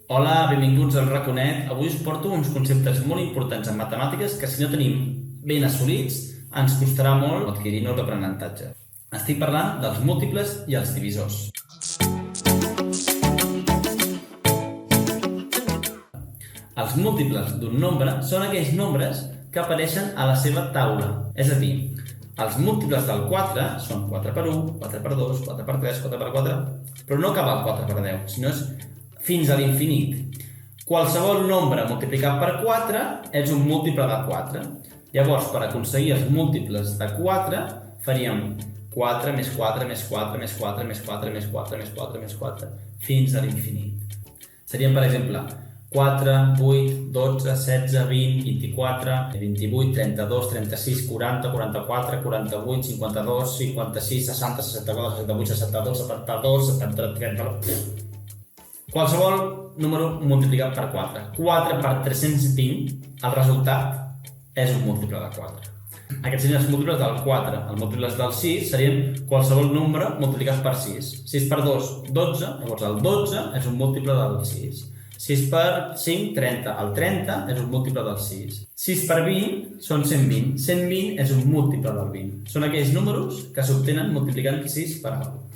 Hola, benvinguts al Raconet. Avui us porto uns conceptes molt importants en matemàtiques que si no tenim ben assolits ens costarà molt adquirir-ne l'aprenentatge. Estic parlant dels múltiples i els divisors. Els múltiples d'un nombre són aquells nombres que apareixen a la seva taula. És a dir, els múltiples del 4 són 4 per 1, 4 per 2, 4 per 3, 4 per 4, però no acaba el 4 per 10, sinó és fins a l'infinit. Qualsevol nombre multiplicat per 4 és un múltiple de 4. Llavors, per aconseguir els múltiples de 4, faríem 4 més 4 més 4 més 4 més 4 més 4 més 4 més 4 fins a l'infinit. Serien, per exemple, 4, 8, 12, 16, 20, 24, 28, 32, 36, 40, 44, 48, 52, 56, 60, 64, 68, 62, 72, 73, 30... Qualsevol número multiplicat per 4. 4 per 320, el resultat és un múltiple de 4. Aquests serien els múltiples del 4. Els múltiples del 6 serien qualsevol nombre multiplicat per 6. 6 per 2, 12. Llavors el 12 és un múltiple del 6. 6 per 5, 30. El 30 és un múltiple del 6. 6 per 20 són 120. 120 és un múltiple del 20. Són aquells números que s'obtenen multiplicant 6 per alguna cosa.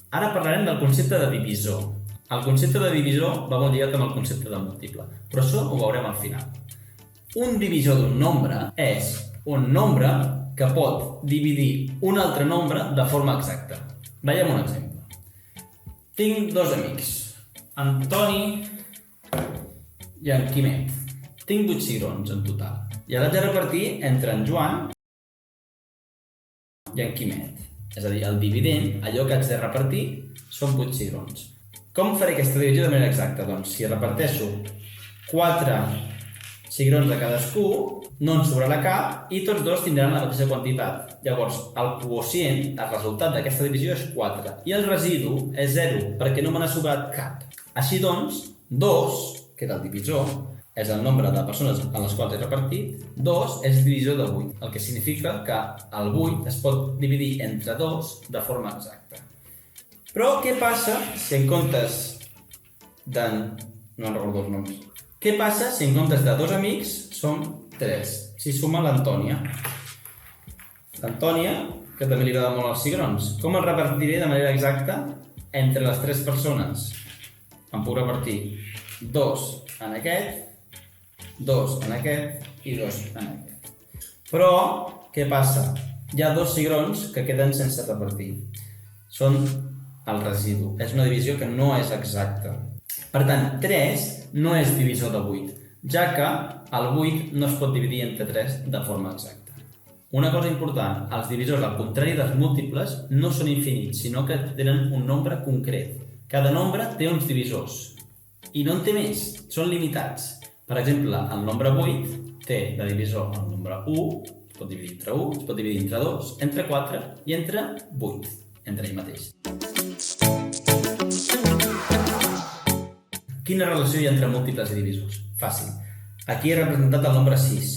Ara parlarem del concepte de divisor. El concepte de divisor va molt lligat amb el concepte de múltiple, però això ho veurem al final. Un divisor d'un nombre és un nombre que pot dividir un altre nombre de forma exacta. Veiem un exemple. Tinc dos amics, Antoni i en Quimet. Tinc 8 cigrons en total. I ara haig de repartir entre en Joan i en Quimet. És a dir, el dividend, allò que haig de repartir, són 8 cigrons. Com faré aquesta divisió de manera exacta? Doncs si reparteixo 4 cigrons de cadascú, no en sobrarà cap i tots dos tindran la mateixa quantitat. Llavors, el quocient, el resultat d'aquesta divisió és 4 i el residu és 0 perquè no me n'ha sobrat cap. Així doncs, 2, que era el divisor, és el nombre de persones en les quals he repartit, 2 és divisor de 8, el que significa que el 8 es pot dividir entre 2 de forma exacta. Però què passa si en comptes de... no recordo els noms. Què passa si en comptes de 2 amics som 3? Si suma l'Antònia. L'Antònia, que també li agrada molt els cigrons. Com el repartiré de manera exacta entre les 3 persones? Em puc repartir 2 en aquest, 2 en aquest i 2 en aquest. Però, què passa? Hi ha 2 cigrons que queden sense repartir. Són el residu. És una divisió que no és exacta. Per tant, 3 no és divisor de 8, ja que el 8 no es pot dividir entre 3 de forma exacta. Una cosa important, els divisors, al contrari dels múltiples, no són infinits, sinó que tenen un nombre concret. Cada nombre té uns divisors. I no en té més, són limitats. Per exemple, el nombre 8 té de divisor el nombre 1, es pot dividir entre 1, es pot dividir entre 2, entre 4 i entre 8, entre ell mateix. Quina relació hi ha entre múltiples i divisors? Fàcil. Aquí he representat el nombre 6.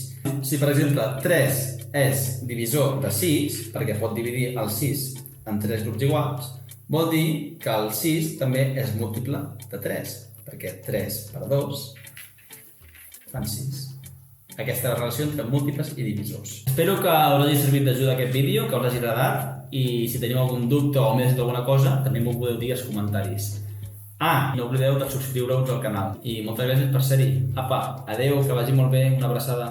Si, per exemple, 3 és divisor de 6, perquè pot dividir el 6 en 3 grups iguals, vol dir que el 6 també és múltiple de 3, perquè 3 per 2 fan 6. Aquesta relació entre múltiples i divisors. Espero que us hagi servit d'ajuda aquest vídeo, que us hagi agradat, i si teniu algun dubte o més d'alguna cosa, també m'ho podeu dir als comentaris. No oblideu de subscriure-us al canal. I moltes gràcies per ser-hi. Apa, adeu, que vagi molt bé, una abraçada.